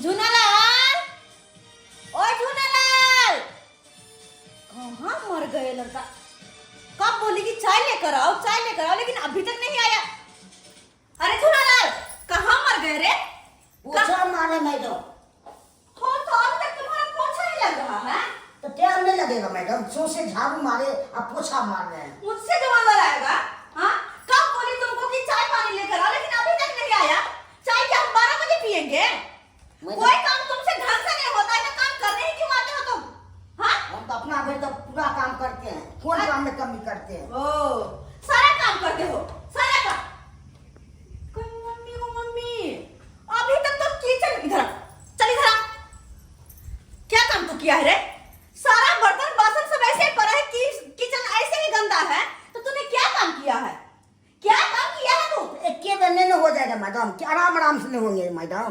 झूनालाल, ओए झूनालाल, कहाँ मर गए लड़का? कब बोली कि चाय लेकर आओ, लेकिन अभी तक नहीं आया। अरे झूनालाल, कहाँ मर गए रे? पोछा मारे मैडम। हो तो अभी तक तुम्हारा पोछा नहीं लग रहा है? तो टाइम नहीं लगेगा मैडम, से झाड़ू मारे अब पोछा मार रहे हैं। मुझसे जवाब आएगा? हाँ, कब बोली तुमको कि चाय पानी लेकर आओ, लेकिन अभी तक नहीं आया। चाय क्या हम 12 बजे पियेंगे? कोई काम तुमसे ढंग से नहीं होता है, तो काम करने ही क्यों आते हो तुम? हाँ? हम तो अपना घर तो पूरा काम करते हैं, कौन काम में कमी करते हैं? ओ, सारा काम करते हो, सारा काम। मम्मी, अभी तक तो किचन इधर चल इधर आ। क्या काम तो किया है रे? सारा बर्तन बासन सब ऐसे ही पड़ा है कि किचन ऐसे ही गंदा है, तो तूने क्या काम किया है? क्या काम किया है तू? एक के दिन नहीं हो जाएगा मैडम, कि आराम से नहीं होंगे मैडम,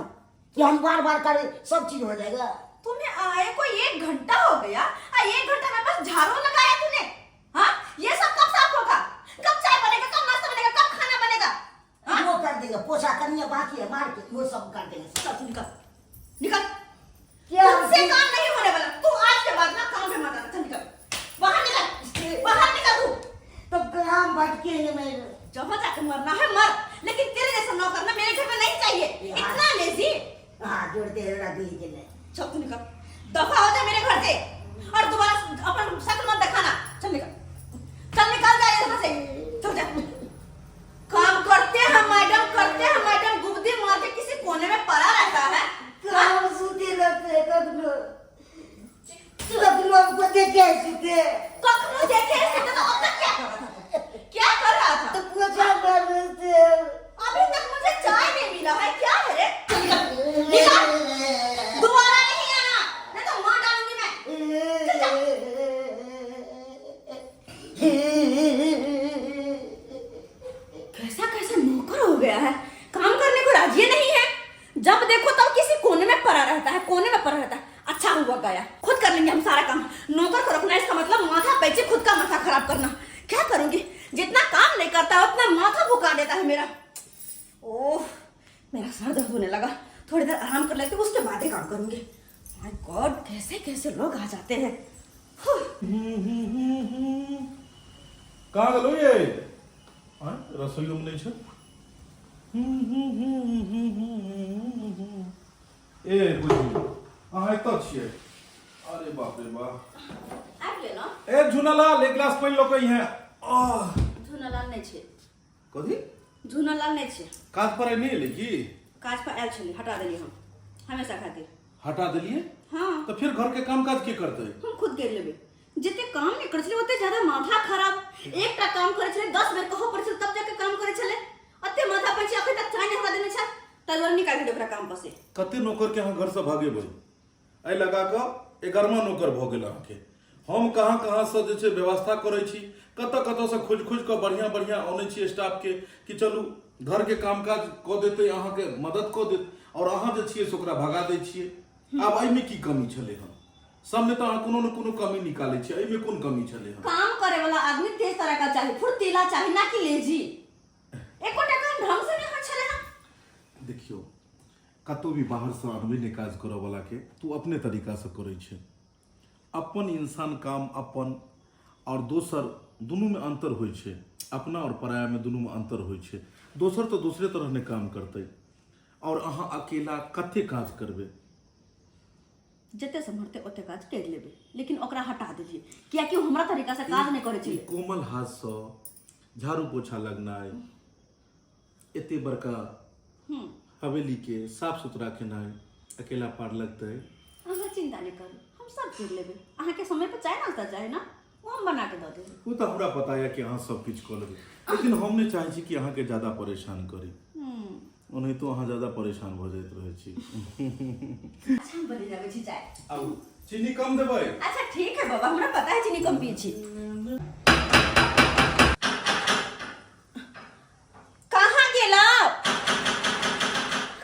कि हम बार करें सब चीज हो जाएगा। तुम्हें आए को 1 घंटा हो गया, 1 घंटा में बस झाड़ू लगाया तूने? हाँ, ये सब कब साफ होगा? कब चाय बनेगा, कब नाश्ता बनेगा, कब खाना बनेगा? हाँ? वो कर देंगे, पोछा करनी है बाकी है, मार के वो सब कर देंगे। चल तू निकल, निकल। क्या तुमसे काम नहीं होने वाला। तू आज के बाद ना काम पे मत आना। चल निकल, बाहर निकल तू। तब काम भटकेंगे मेरे। जहाँ जाकर मरना है मर, लेकिन तेरे जैसा नौकर ना मेरे घर में नहीं चाहिए। इतना लेजी। हाँ, जोड़ते हैं रबी के लिए। चल तू निकल, दफा हो जा मेरे घर से, और दोबारा अपन शक्ल मत दिखाना। चल निकल जा यहाँ से, चल जा। काम करते हैं मैडम, गुब्दी मार के किसी कोने में पड़ा रहता है। काम सूते रहते हैं कखनो को देखे सूते। कखनो देखे तो अब तक क्या कर रहा था? तो पोछा कर रहे थे। अभी तक मुझे चाय नहीं मिला है, क्या है रे? निकल, दोबारा नहीं आना, नहीं तो मार डालूंगी मैं। चल जा। कैसा नौकर हो गया है, काम करने को राजी नहीं है। जब देखो तब किसी कोने में पड़ा रहता है। अच्छा हुआ गया, खुद कर लेंगे हम सारा काम। नौकर को रखना इसका मतलब माथा पैचे खुद का माथा खराब करना। क्या करूंगी, जितना काम नहीं करता उतना माथा भुका देता है मेरा। ओह, मेरा सर दर्द होने लगा, थोड़ी देर आराम कर लेते, उसके बाद ही काम करूंगी। माय गॉड, कैसे लोग आ जाते हैं। कहाँ गलो ये? रसोई में नहीं छे? ए बुझी, अहाँ एतऽ छियै? अरे बाप रे बाप। आबि ले ना। ए झूनालाल, एक गिलास पानि लऽ कऽ इहाँ। झूनालाल नहीं छे। कथी? झूनालाल नहीं छे। काज पर नहीं एलै की? काज पर आयल छली, हटा देलिए हम हमेशा खातिर। हटा देलिए? हाँ, तो फिर घर के काम काज के करते? हम खुद कर लेबे। जितने काम नहीं करे छले ओते ज्यादा माथा खराब। एकटा काम करे छले 10 बेर कहो पड़े छले तब जाके काम करे छले। अते माथा पैची अखन तक चाय नहीं हमरा देने छ, तलवार निकाल दे ओकरा काम पर से। कते नौकर के अहाँ घर से भागे भाई? एहि लगा कऽ 11वां नौकर भऽ गेल अहाँके। हम कहाँ से जे छै व्यवस्था करै छी, कतऽ से खोज कऽ बढ़िया आनै छी स्टाफ के कि चलू घर के कामकाज कऽ देतै, अहाँके मदद कऽ देत, और अहाँ जे छियै से ओकरा भगा दै छियै। आब एहिमे की कमी छलै हन? सबमे तो अहाँ कोनो न कोनो कमी निकालै छियै, एहिमे कोन कमी छलै हन? काम करे वाला आदमी तेज तरह का चाहिए, फुर्तीला चाहिए, ना कि लेजी। एकोटा काम ढंग से नहीं होइ छले हम। देखियो, कतौ भी बाहर से आदमी ने काज करऽ वाला के तू अपने तरीका से करै छै। अपन इंसान काम अपन और दोसर दुनू में अंतर होइ छै। अपना और पराया में दुनू में अंतर होइ छै। दोसर तो दूसरे तरह ने काम करते, और अहाँ अकेला कते काज करबे? जते समर्थते ओते काज कर लेबे, लेकिन ओकरा हटा दीजिए, किया कि हमरा तरीका से काज नहीं करे छै। कोमल हाथ से झाड़ू पोछा लगनाय, एते बड़का हवेली के साफ सुथरा केनाय अकेला पार लगते? अहाँ चिंता नहीं करू, हम सब कर लेबे। अहाँ के समय पर चाय नाश्ता चाहे ना, वो हम बना के दे देबे। वो तो हमरा पता है कि अहाँ सब किछ कर लेबे, लेकिन हम नहीं चाहे छी कि अहाँ के ज्यादा परेशान करी। नहीं तो अहाँ ज्यादा परेशान हो जाइत रहे छी। अच्छा, हम बने जाबे छी चाय। अब चीनी कम देबै? अच्छा ठीक है बाबा, हमरा पता है चीनी कम पिए छी। कहाँ गेला?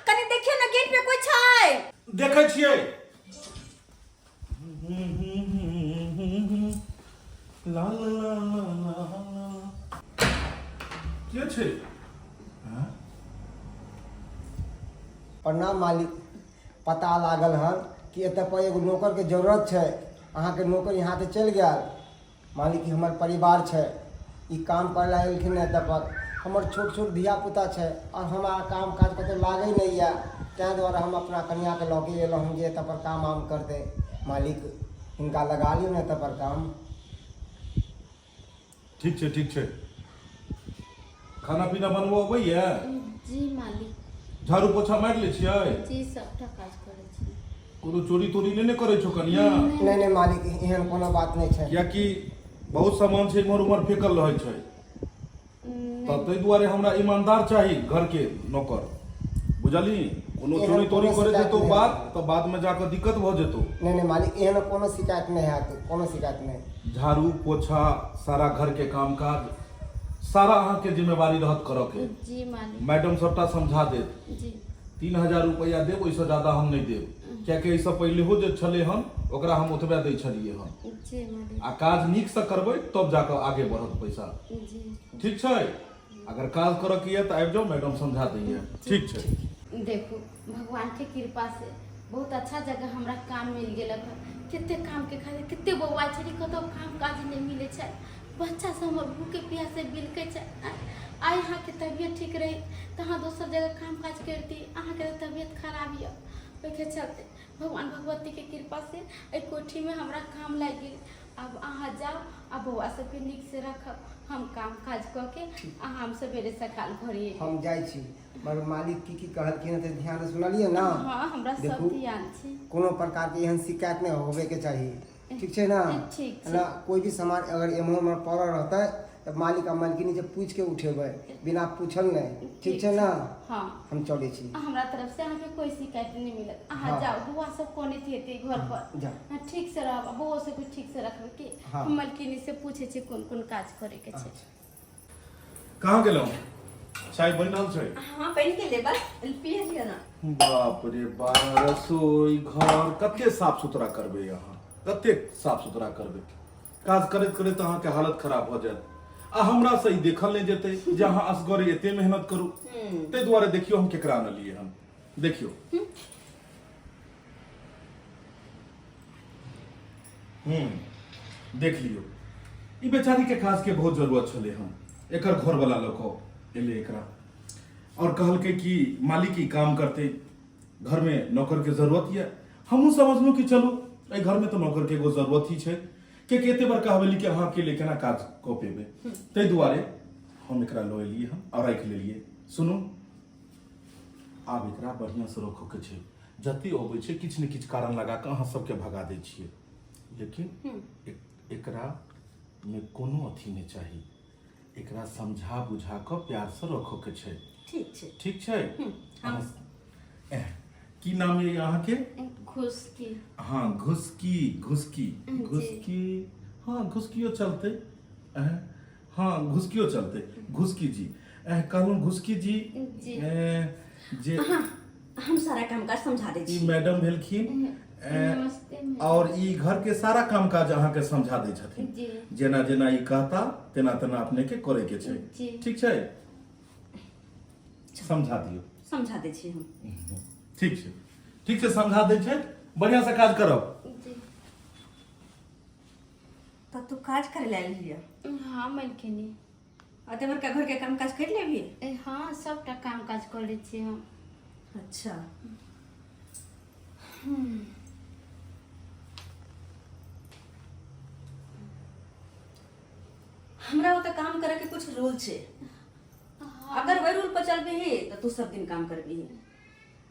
कनी देखिए ना, गेट पे कोई छै? देखै छियै। ला ला ला ला ला के छै? प्रणाम मालिक। पता लागल हन कि एतऽ पर एगो नौकर के जरूरत है। अहाँ के नौकर यहाँ से चल गया, मालिक हमर परिवार है, ई काम कर एलखिन एतऽ पर। हमर छोट छोट धिया पुता है और हमारा काम काज कतौ लागे नहीं है, तैं द्वारा हम अपना कन्या के लौके एलहुँ हन जे एतऽ पर काम आम करते। मालिक हिनका लगा लियौ ने एतऽ पर काम। ठीक छै, ठीक छै। खाना पीना बनबो अबैया? जी मालिक। झाड़ू पोछा मारि लै छियै? जी सबटा काज करै छी। कोनो चोरी तोरी नहि ने करै छौ कनिया? नहीं नहीं मालिक, एहन कोनो बात नहीं है। कियाकि बहुत सामान छै इम्हर उम्हर फेकल रहै छै, तब ताहि दुआरे हमरा ईमानदार चाही घर के नौकर, बुझली? कोनो चोरी तोरी करे जेतो बात तो बाद में जाकर दिक्कत भ जेतो। नहीं नहीं मालिक, एहन कोनो शिकायत नहीं है, कोनो शिकायत नहीं। झाड़ू पोछा सारा घर के काम काज सारा अहाँ के जिम्मेवारी रहत करऽ के। जी मालिक। मैडम सबटा समझा देत। जी 3000 रुपया देब, ओइसे ज्यादा हम नहीं देब, कियाकि एहिसँ पहिलेहो जे छलै हन ओकरा हम ओतबे दै छलियै हन। जी मालिक। आ काज नीक से करबै तब जाकर आगे बढ़त पैसा, जी ठीक छै? अगर काज करऽ के ये तो आबि जाओ, मैडम समझा दैये, ठीक छै? देखो भगवान के कृपा से बहुत अच्छा जगह हमरा काम मिल गेल। कते काम के खातिर कते बौआ छै, कतौ काम काज नहीं मिले छै, बच्चा सब हमर भूखे प्यासे बिलकै छै। आइ अहाँ के तबियत ठीक रही तो अहाँ दोसर जगह काम काज करती, अहाँ के तबियत खराब ये, ओहिके चलते भगवान भगवती के कृपा से एहि कोठी में हमरा काम लग गेल। अब अहाँ जाओ आ बौआ सबके नीक से रखब, हम काम काज कऽ के अहाँ हम सवेरे सकाल घरे हम जाइ छी, मगर मालिक की कहलखिन तऽ ध्यान से सुनलिए ना? हाँ हमरा सब देखू, ध्यान छै। कोनो प्रकार के एहन शिकायत नहीं होबे के चाहिए, ठीक छै ना? ठीक छै। ना कोई भी सामान अगर एम्हर उम्हर पड़ल रहता तो मालिक आ मालकिनी से पूछ के उठेबै, बिना पूछल नहीं, ठीक छै ना? हाँ हम चलै छी। हमरा तरफ से अहाँ के कोई शिकायत नहीं मिलत। अहाँ हाँ। जाओ, बुआ सब कोने थी घर पर जा। हाँ, ठीक से रह, बुआ से कुछ ठीक से रखबे की। हाँ। हम मलकिनी से पूछे छी कोन कोन काज करे के छै। कहाँ गेलहुँ? चाय बनि रहल छै? हाँ बन के लेबर पिए लिया ना। बाप रे बाप, रसोई घर कते साफ सुथरा करबै अहाँ, कते साफ सुथरा करबै? काज करैत करैत अहाँके हालत खराब भऽ जायत। आ हमरा से ई देखल नहीं जेतै जे अहाँ असगरे एते मेहनत करू। ताहि दुआरे देखियो हम केकरा आनलियै हन, देखियो। देख लियो, ई बेचारी के काज के बहुत जरूरत छलै हन, एकर घर वाला लोग एले एकरा और कहलकै कि मालिक ई काम करते, घर में नौकर के जरूरत है। हमहूँ समझलूँ कि चलू एहि घर में तो नौकर के एगो जरूरत ही है, कियाकि एते बड़का हवेली के अहाँ अकेले केना काज कऽ पेबै। ताहि दुआरे हम एकरा लऽ एलियै हम और राखि लेलियै। सुनू, आब एकरा बढ़िया से रखो के छै, जते अबै छै किछु ने किछु कारण लगा कऽ अहाँ सबके भगा दै छियै, लेकिन एकरा में कोनो अथी नहीं चाही, एकरा समझा बुझा कऽ प्यार से रखो के छै, ठीक छै। ठीक छै? की नाम है यहाँ के? घुसकी। हाँ घुसकी, घुसकी, घुसकी, हाँ घुसकियो चलते। हाँ घुसकियो चलते, घुसकी जी। कहलूँ घुसकी जी, जे हम सारा काम काज समझा दै छी। ई मैडम भेलखिन नमस्ते। और ई घर के सारा काम काज अहाँ के समझा दै छथिन, जी। जेना जेना ई कहता तेना तेना अपने के करे के छै, जी। ठीक छै? समझा दियो। समझा दै छी हम। ठीक छै, ठीक छै, समझा दै छै, बढ़िया से काज करब। जी। तब तू काज करे ला लिया। हाँ मलकिनी। अते बड़का घर के काम काज कर लेबी? हाँ सबटा काम काज कर लै छी हम। अच्छा। हमरा ओते काम करे के कुछ रूल छे। अगर वही रूल पर चलबी ही तो तू सब दिन काम करबी ही।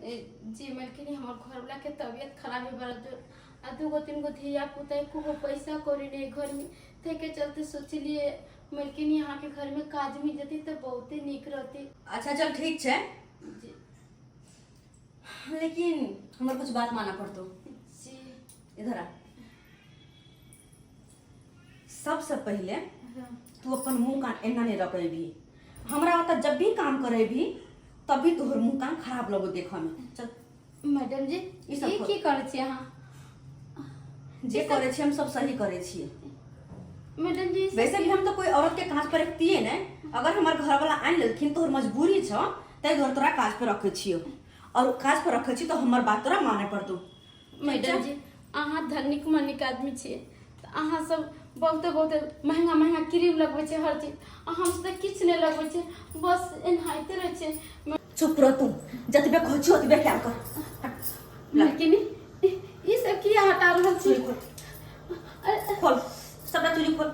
जी मलकिनी, हमर घर वाला के तबियत खराब है बड़ा जोर, आ 2-3 धिया पुता को पैसा कौड़ी नहीं घर में, थे के चलते सोचलिए मलकिनी यहाँ के घर में काज मिल जाती तो बहुत ही निक रहती। अच्छा चल ठीक है, जी। लेकिन हमारे कुछ बात माना पड़तो। जी। इधर आ। सबसे पहले हाँ। तू अपन मुंह कान एना नहीं रखेबी। हमरा ओता जब भी काम करेबी तभी तोहर मुंह कान खराब लगो देखा में। चल मैडम जी, ई सब ये की करे छी अहाँ? जे करे छी हम सब सही करे छी। मैडम जी वैसे भी हम तो कोई औरत के काज पर रखती है ना। अगर हमार घर वाला आन लेलखिन तोहर मजबूरी छ, तै घर तोरा काज पर रखे छियो। और काज पर रखे छी तो हमर बात तोरा माने पड़तौ। मैडम जी अहाँ धनिक मनिक आदमी छियै तऽ अहाँ सब बहुते बहुते महंगा महंगा क्रीम लगबै छै हर चीज, हम तऽ किछु नहि लगबै छै, बस एनाहिते रहै छै। चुप रह तू, जतबे कहै छी ओतबे क्या कर। हट। लेकिन ई सब किया हटा रहल छी? खोल सबटा चूड़ी खोल।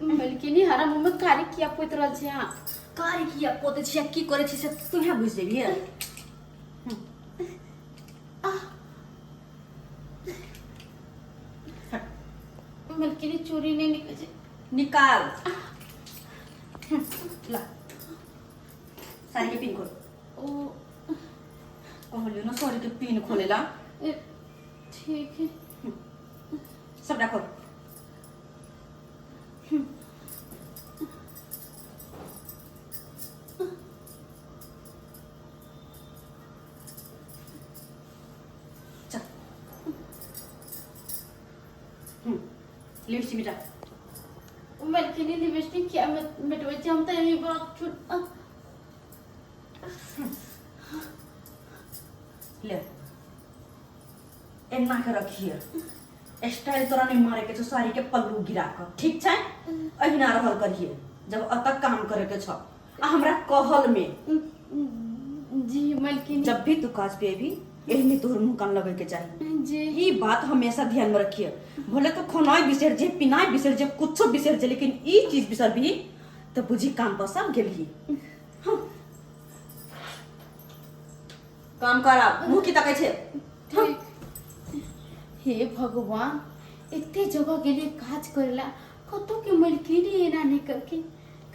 मलकिनी हरा मुंह में कारी किया पोति रहल छी अहाँ? कारी किया पोते छी की करे छी से तू यहाँ बुझ जेबिए। मलकिनी चूड़ी नहीं निकल छै। निकाल। ला साड़ी के पिन खोल। ओ कहलियो ना साड़ी के पिन खोलेला। ठीक है। सबटा खोल। चल। लिपस्टिक मिटा। मलकिनी लिपस्टिक क्या मिटबै छै? हम तऽ यही बात ले एना के रखिए। स्टाइल तोरा नहीं मारे के छो साड़ी के पल्लू गिरा के, ठीक छै? अहिना रहल करिए जब अतक काम करे के छो। आ हमरा कहल में जी मलकिनी जब भी तू काज पे भी एहने तोहर मुंह कान लगे के चाहिए। जी ई बात हमेशा ध्यान में रखिए। भले तो खाना बिसर जे, पिनाई बिसर जे, कुछो बिसर जे, लेकिन ई चीज बिसर भी तो बुझी काम पर सब गेली। हाँ। काम कर आप मुंह की तकै छे। ठीक। हे भगवान इतने जगह के लिए काज करेला कतो के मलकिनी एना नहीं करके।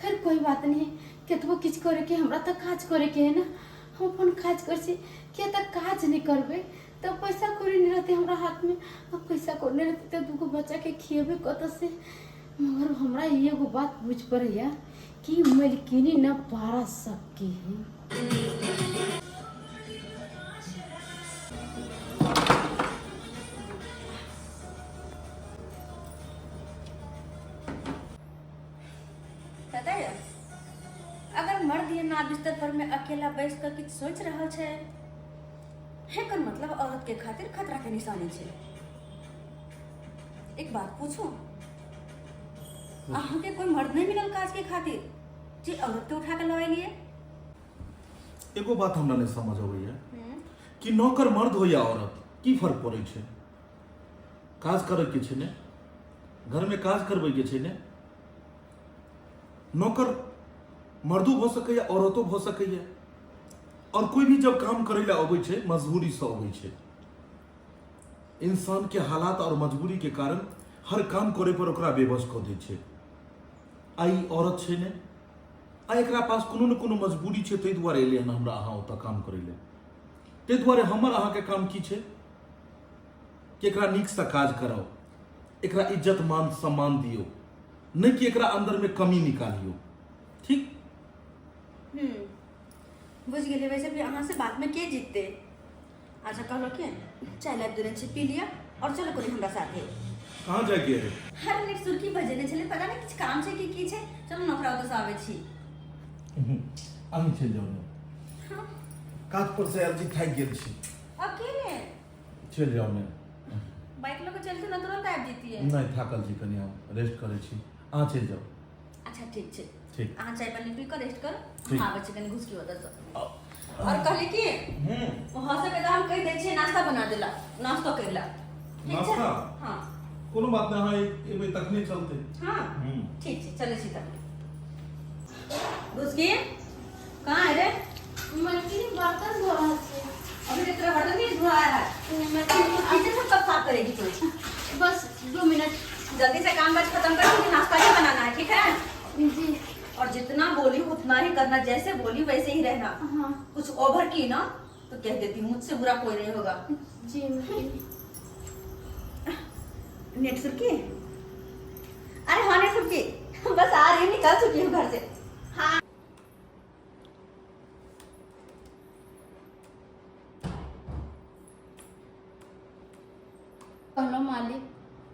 खैर कोई बात नहीं, केतबो किछ करे के हमरा तो काज करे के है ना। हम अपन काज कर छी, क्या तक काज नहीं करबे तो पैसा कौड़ी नहीं रहते हमरा हाथ में। अब पैसा कौड़ी नहीं रहते तो दूगो बच्चा के खिएबे कत से। मगर हमरा एगो बात बुझ पड़ैया कि मलकिनी न पारा सबके है। पता है अगर मर्द ये ना बिस्तर पर में अकेला बैठ कर किछ सोच रहा है हेकर मतलब औरत के खातिर खतरा के निशानी छे। एक बात पूछू, अहाँ के कोई मर्द नहीं मिलल काज के खातिर जे औरत के उठा के लए लिए? एगो बात हमरा नहीं समझ अबैया कि नौकर मर्द हो या औरत की फर्क पड़े छै? काज करे के छै ने, घर में काज करबे के छै ने। नौकर मर्दो भ सकैया औरतो भ सकैया, और कोई भी जब काम करे ला अबै छै मजबूरी से अबै छै। इंसान के हालात और मजबूरी के कारण हर काम करे पर ओकरा बेबस क दै छै। आई औरत छै ने, आ एकरा पास कोनो न कोनो मजबूरी छै, ताहि दुआरे एलियै हन हमरा अहाँ ओतऽ काम करे ले। ताहि दुआरे हमर अहाँ के काम की छै कि एकरा नीक से काज कराओ, एकरा इज्जत मान सम्मान दियो, नहीं कि एकरा अंदर में कमी निकालियो। ठीक? बुझ गेलिए। वैसे भी अहाँ से बात में के जीतते? अच्छा कहलो के चाय लाइब देने छे, पी लिया और चलो कोई हमरा साथे। कहाँ जाके? हर नेट सुर्खी बजेने छले, पता नहीं किछ काम छे की छे। चलो नौकरा ओतऽ से आबै छी। अहीं चल जाओ ने। हाँ काज पर से अर्जी थाक गेल छी। अकेले चल जाओ ने। बाइक लेके चलते ना तुरंत आबि जेतिए। नहीं थाकल छी, कनी हम रेस्ट करे छी। अहाँ चल जाओ। अच्छा ठीक छे। ठीक। अहाँ चाय पानी पी कर रेस्ट कर। ठीक। हाँ बच्चे कनी घुस की ओतऽ से। और कहली कि वहां से के हम कह दै छियै नाश्ता बना देला, नाश्ता करला। ठीक छै? नाश्ता? हाँ कोनो बात नहीं, हाँ एबे तखनी चलते। हाँ ठीक छै, चले छी तब। घुस की कहाँ है रे? मलकिनी बर्तन धो रहा है। अभी तेरा बर्तन नहीं धोया है। मलकिनी किचन सब कब साफ करेगी तू? बस 2 मिनट। जल्दी से काम काज खत्म कर, मुझे नाश्ता ही बनाना है, ठीक है? जी और जितना बोली उतना ही करना, जैसे बोली वैसे ही रहना। हाँ कुछ ओवर की ना तो कह देती हूँ, मुझसे बुरा कोई नहीं होगा। जी मलकिनी। नेट सुर्खी? अरे हाँ नेट सुर्खी, बस आ रही, निकल चुकी हूँ घर से। हाँ कहलो मालिक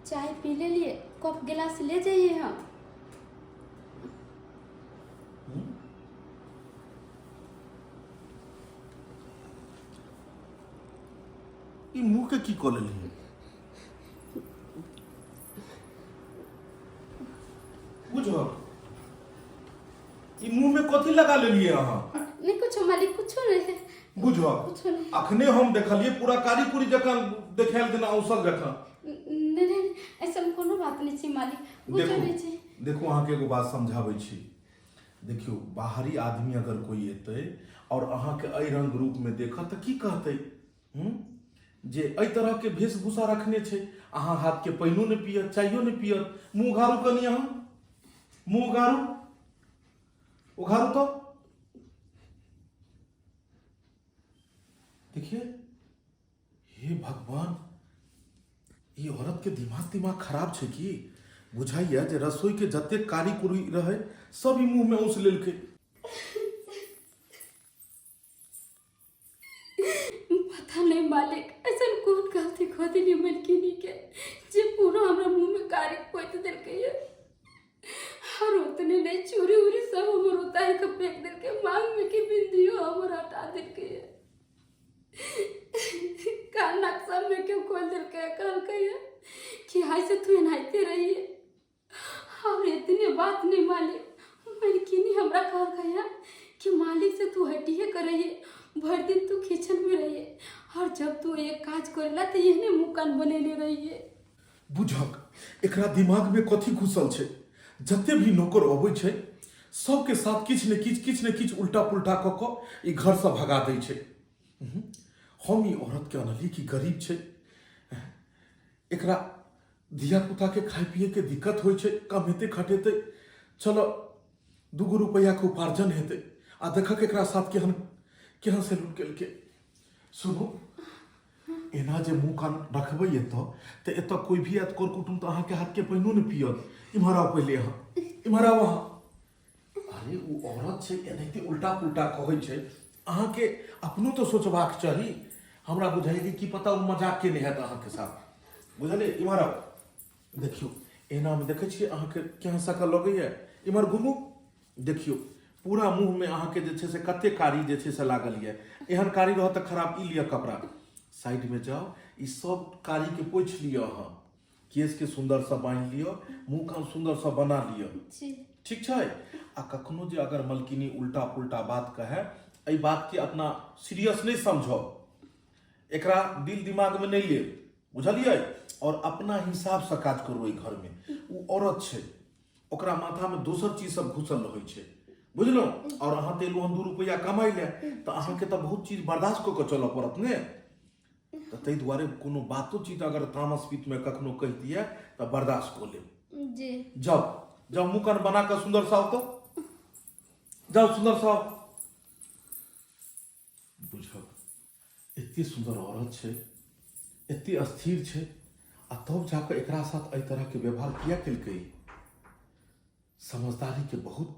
चाय पी ले लिए, कप गिलास ले जाइए। हम ई मुंह के की कऽ लेलियै बुझो ई मुंह में कथी लगा लेलियै अहाँ नहीं कुछ मालिक कुछ नहीं बुझो कुछ नहीं अखने हम देखलियै पूरा कारी पूरी जकाँ देखायल देना औसत जकाँ नहीं नहीं ऐसा कोनो बात नहीं छी मालिक कुछ नहीं छी देखो अहाँ के एगो बात समझाबै छी देखियो बाहरी आदमी अगर कोई एतै और अहाँ के एहि रंग रूप में देखत तऽ की कहतै जे एहि तरह के वेशभूषा रखने छै अहाँ हाथ के पानियो नहि पियत चाइयो नहि पियत मुंह उघारू कनी अहाँ मुंह उघारू तो देखिए हे भगवान ये औरत के दिमाग खराब छै की बुझाइए जे रसोई के जते कारी कुरी रहे सब ई मुंह में उस लेलकै पता नहीं मालिक ऐसा कौन गलती खो दिली मलकिनी के जे पूरा हमरा मुंह में कारी पोत देलकै है और उतने नहीं चूरी उरी सब हमर उतार के फेंक देलकै मांग में के बिंदियो हमर हटा देलकै है कान नक्शा में क्यों खोल देलकै कहलकै है कि हाय से तू एनाइते रही है और इतने बात नहीं मालिक मलकिनी हमरा कहलकै है कि मालिक से तू हटिए कर रही है भर दिन तू किचन में रही है और जब तू एक काज करेला तो यहने मुंह कान बनेने रही है बुझक एकरा दिमाग में कथी घुसल छै जते भी नौकर अबै छै सबके साथ किछ ने किछ उल्टा पुल्टा कऽ कऽ ई घर से भगा दै छै हम ई औरत के अनली की गरीब छै एकरा धिया पुता के खाए पिए के दिक्कत होइ छै कमेते खटेते चलो 2 रुपया के उपार्जन हेतै आ देखक एकरा साथ केहन से लूट केलकै सुनो एना जे मुंह कान रखबै एतऽ कोई भी आयत कर कुटुम तऽ अहाँके हाथ के पानियो नहि पियत इम्हर आओ पहिले अहाँ इम्हर आओ अहाँ अरे ओ औरत छै एनाहिते उल्टा पुल्टा कहै छै अहाँके अपनो तो सोचबाक चाही हमरा बुझाइए कि पता ओ मजाक के नहि हैत अहाँके साथ बुझलियै इम्हर आओ देखियो एना में देखे छियै अहाँके केहन सकल लगैया इम्हर घुमू देखियो पूरा मुंह में अहाँके जे छै से कते कारी जे छै से लागल ये एहन कारी रहत तऽ खराब ई लिअ कपड़ा साइड में जाओ ई सब कारी के पोछि लिअ अहाँ केस के सुंदर सा बांधि लिअ मुंह कान सुंदर सा बना लिअ ठीक छै आ कखनो जे अगर मलकिनी उल्टा पुल्टा बात कहे एहि बात के अपना सीरियस नहीं समझो एकरा दिल दिमाग में नहीं ले बुझलियै और अपना हिसाब से काज करू एहि घर में ओ औरत छै ओकरा माथा में दोसर चीज सब घुसल रहै छै बुझलहुँ और अहाँ तऽ एलहुँ 2 रुपया कमाइ ले तऽ अहाँके तऽ बहुत चीज बर्दाश्त कऽ के चलऽ पड़त ने तऽ ताहि दुआरे कोनो बातो चीज अगर तामस पीत में कखनो कहि दिए तऽ बर्दाश्त कऽ लेब जी जाओ मुँह कान बना कऽ सुंदर सा तो जाओ सुंदर सा बुझब एते सुंदर औरत छै एते अस्थिर छै आ तब जाकर एकरा साथ एहि तरह के व्यवहार किया केलकै समझदारी के बहुत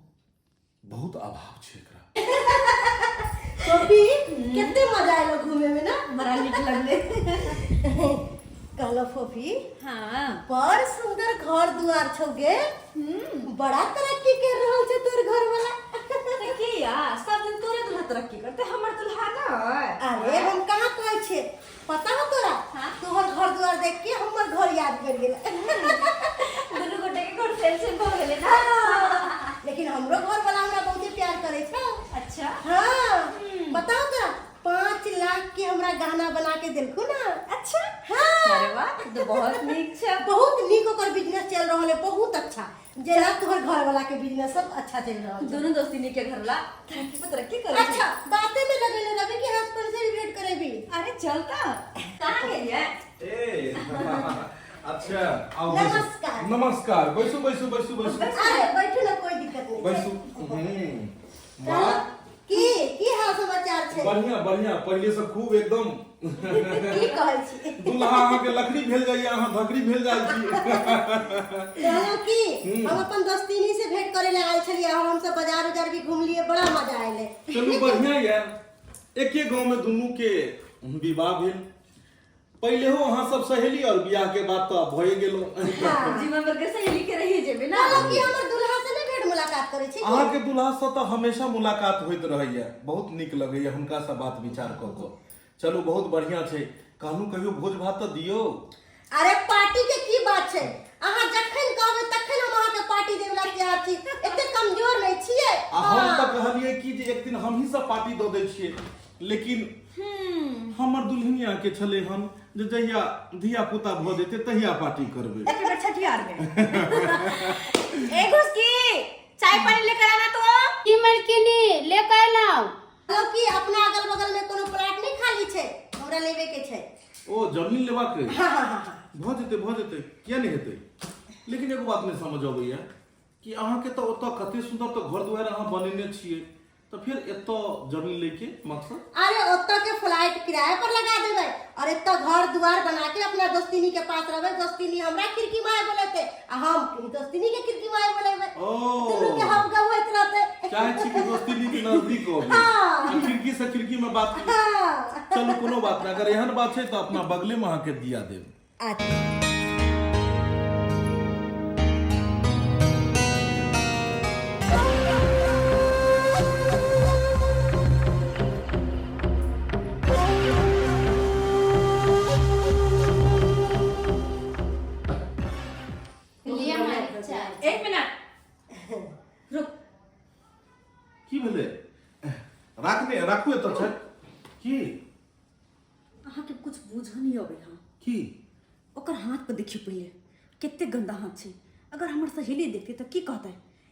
बहुत अभाव छै एकरा सोफी कितने मजा आएगा घूमे में ना बड़ा नीक लगले कहलो फोफी हाँ बड़ सुंदर घर दुआर छौगे बड़ा तरक्की कर रहल छै तोर घर वाला की यार सब दिन तोरे दुल्हा तरक्की करते हमर दुल्हा ना अरे हम कहाँ कहै छे पता हो तोरा तोहर घर दुआर देख के हमर घर याद कर गेल दुनू गोटे के घर सेम सेम हो गेले ना लेकिन हमरो घर वाला हमरा बहुते प्यार करे छै अच्छा हाँ बताओ तोरा 5 लाख के हमरा गहना बना के देलखू ना अच्छा हाँ अरे वाह तो बहुत नीक छै बहुत नीक ओकर बिजनेस चल रहल है बहुत अच्छा जेना तोहर घर वाला के बिजनेस सब अच्छा चल रहल है दोनों दोस्ती नीक के घर ला तरक्की पे तरक्की करे अच्छा बातें में लगेले रवि के हाथ पर से भेंट करेबी अरे चलता कहाँ गेलिए ए अच्छा आओ नमस्कार। नमस्कार बैसू बैसू बैसू बैसू अरे बैठो ना कोई दिक्कत नहीं बैसू वाह की हाल समाचार छै बढ़िया बढ़िया पहले से खूब एकदम की कहै छी दुल्हा अहाँ के लकड़ी भेल जाइए अहाँ धकड़ी भेल जाइ छी कहलो की हम अपन दोस्तिनी से भेंट करे ले आयल छलिए और हम सब बाजार उजार भी घूम लिए बड़ा मजा आइले चलू बढ़िया यार एके गांव में दुनू के विवाह भेल पहले हो अहाँ सब सहेली और बियाह के बाद तो भए गेलो जीवन भर के सहेली के रहिए जेबे ना कहलो की हमर दुल्हा से ने भेंट मुलाकात करे छी अहाँ के दुल्हा से तो हमेशा मुलाकात होइत रहैया बहुत निक लगैया हुनका से बात विचार क के चलू बहुत बढ़िया छै कहलू कहियो भोज भात तो दियो। अरे पार्टी के की बात छै, अहाँ जखन कहबै तखन हम अहाँ के पार्टी देवला तैयार छी, एते कमजोर नहीं छियै। हम तो कहलिए कि जे एक दिन हम ही सब पार्टी दो दे छिए, लेकिन हमर दुल्हनिया के छले हम जे जहिया धिया पुता भ जेते तहिया पार्टी करबे। एक बार छठियार में ए घुसकी चाय पानी लेकर आना तो की मलकिनी लेकर लाओ। क्योंकि अपना अगल बगल में कोनो प्लाट नहीं खाली छै, हमरा लेवे के छै। ओ जमीन लेवा के हाँ। भ जेते किया नहीं हेते। लेकिन एगो बात नहीं समझ अबैया कि अहाँ के तो ओतऽ कते सुंदर तो घर दुआर अहाँ बनेने छिए, तो फिर एतो जमीन लेके मकसद? अरे ओत्तो के फ्लाइट किराए पर लगा देबै और एत्तो घर दुआर बना के अपना दोस्तिनी के पास रहबै। दोस्तिनी हमरा खिड़की माय बोलेते आ हम दोस्तिनी के खिड़की माय बोलेबै। दोनों के हम गव होइत रहते। चाहे छी कि दोस्तिनी के नजदीक हो हाँ। खिड़की से खिड़की में बात की। हाँ। चलो कोनो बात ना, अगर एहन बात है तो अपना बगले में आके दिया देब। लिया हमारी चाय। एक मिनट रुक। की भेले? राखू तो छै की? अहाँ के कुछ बुझ नहीं अबै हां की? ओकर हाथ पे देखिए पहले कितने गंदा हाथ छै। अगर हमर सहेली देखते तो की कहते,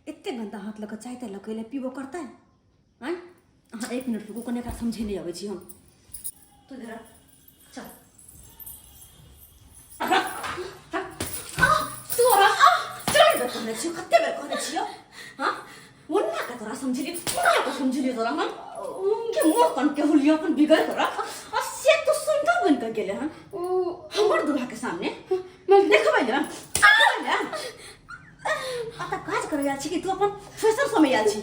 इतने गंदा हाथ लगा चाय त लकैले पीबो करता है। हैं अहाँ एक मिनट रुको, कने का समझे नहीं आबै छी हम। तो जरा चल तोरा चल बेर कहने छियो, कते बेर कहने छियो। हां ओन्ना का तोरा समझली, ओन्ना का समझली तोरा हम के मुंह कन के हुलिया अपन बिगड़ तोरा। और से तो सुंदर बन के गेले हन हमर दूल्हा के सामने। मैं देखबै ना आता काज करे आल छी कि तू अपन फैशन समय आल छी,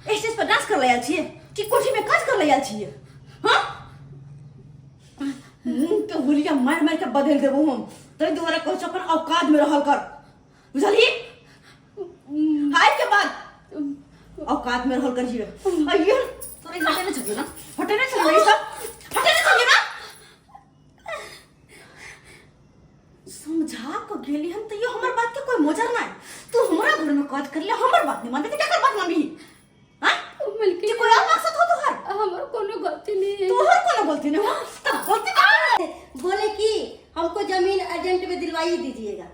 स्टेज पर डांस कर ले आल छी कि कोठी में काज कर ले आल छी। हां मुंह के हुलिया मार मार के बदल देबो हम। तै दुआरे कहै छ अपन औकात में रहल कर, बुझली? हाय के बाद औकात में रहल करिए। अइयो तोरे हटे न छलिए ना, हटे न छलिए सब, हटे न छलिए ना। समझा को गेली हम, तो ये हमर बात के कोई मोजर ना है। तू हमरा घर में काज कर ले, हमर बात नहीं मानबे त केकर बात मानबी? हां मलकिनी कोई और मकसद हो तोहर? हमर कोनो गलती नहीं है। तोहर कोनो गलती नहीं हो त गलती का बोले कि हमको जमीन अर्जेंट में दिलवाई दीजिएगा।